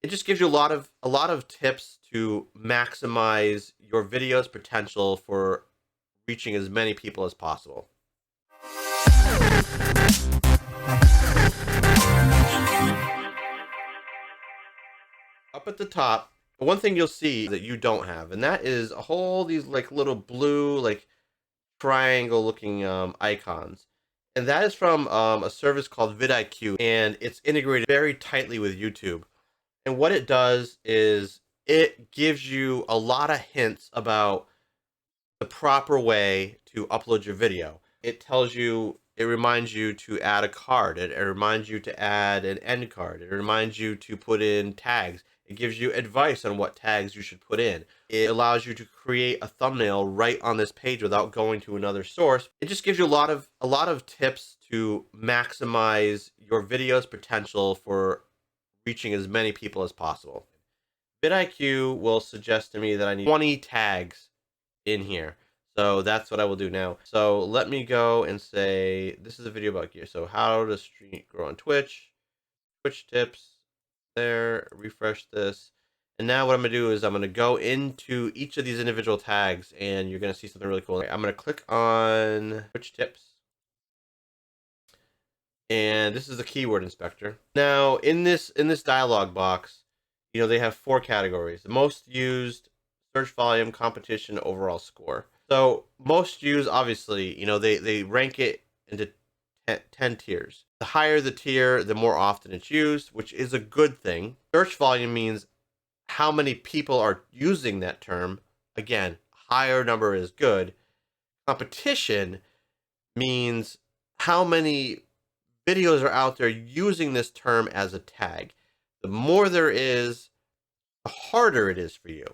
It just gives you a lot of tips to maximize your video's potential for reaching as many people as possible. Up at the top, one thing you'll see that you don't have, and that is a whole these like little blue like triangle looking icons. And that is from a service called VidIQ, and it's integrated very tightly with YouTube. And what it does is it gives you a lot of hints about the proper way to upload your video. It tells you, it reminds you to add a card. It reminds you to add an end card. It reminds you to put in tags. It gives you advice on what tags you should put in. It allows you to create a thumbnail right on this page without going to another source. It just gives you a lot of tips to maximize your video's potential for reaching as many people as possible. VidIQ will suggest to me that I need 20 tags in here. So that's what I will do now. So let me go and say, this is a video about gear. So how to grow on Twitch tips there, refresh this. And now what I'm gonna do is I'm gonna go into each of these individual tags and you're gonna see something really cool. I'm gonna click on Twitch tips. And this is the keyword inspector. Now in this dialog box, they have 4 categories: the most used, search volume, competition, overall score. So most used, obviously, they rank it into 10 tiers. The higher the tier, the more often it's used, which is a good thing. Search volume means how many people are using that term. Again, higher number is good. Competition means how many videos are out there using this term as a tag. The more there is, the harder it is for you.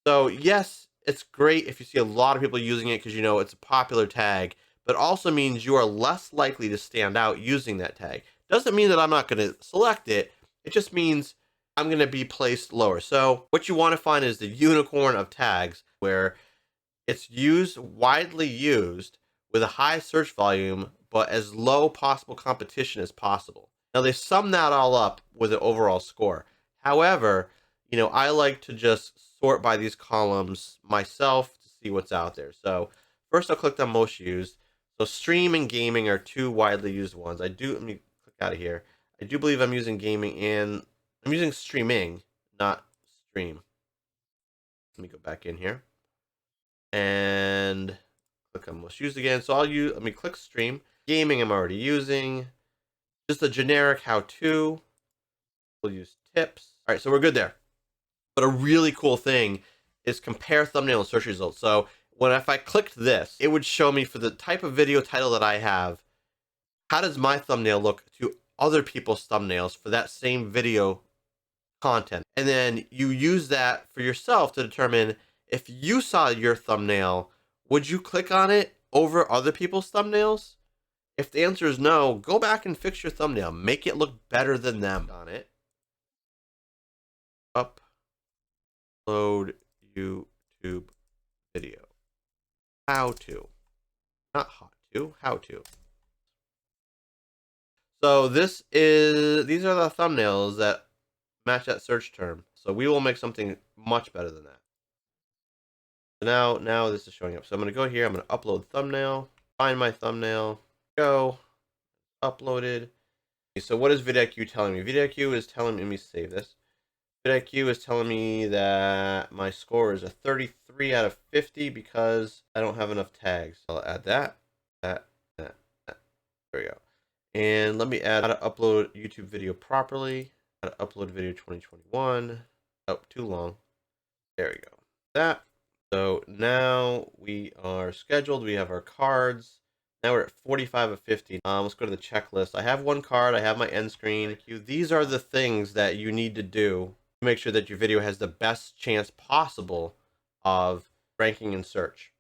So yes, it's great if you see a lot of people using it because it's a popular tag, but also means you are less likely to stand out using that tag. Doesn't mean that I'm not going to select it. It just means I'm going to be placed lower. So what you want to find is the unicorn of tags, where it's widely used with a high search volume, but as low possible competition as possible. Now they sum that all up with an overall score. However, I like to just sort by these columns myself to see what's out there. So first I'll click on most used. So stream and gaming are 2 widely used ones. Let me click out of here. I do believe I'm using gaming and I'm using streaming, not stream. Let me go back in here and click on most used again. So let me click stream. Gaming I'm already using. Just a generic how-to. We'll use tips. All right, so we're good there. But a really cool thing is compare thumbnail and search results. So if I clicked this, it would show me for the type of video title that I have, how does my thumbnail look to other people's thumbnails for that same video content? And then you use that for yourself to determine if you saw your thumbnail, would you click on it over other people's thumbnails? If the answer is no, go back and fix your thumbnail. Make it look better than them on it. Upload YouTube video. How to. Not hot to, how to. So these are the thumbnails that match that search term. So we will make something much better than that. So now this is showing up. So I'm going to go here. I'm going to upload thumbnail. Find my thumbnail. Go. Uploaded. So what is VidIQ telling me? VidIQ is telling me, let me save this. VidIQ is telling me that my score is a 33 out of 50 because I don't have enough tags. I'll add that. There we go. And let me add how to upload YouTube video properly. How to upload video 2021. Oh, too long. There we go. That. So now we are scheduled. We have our cards. Now we're at 45 of 50. Let's go to the checklist. I have one card. I have my end screen. These are the things that you need to do to make sure that your video has the best chance possible of ranking in search.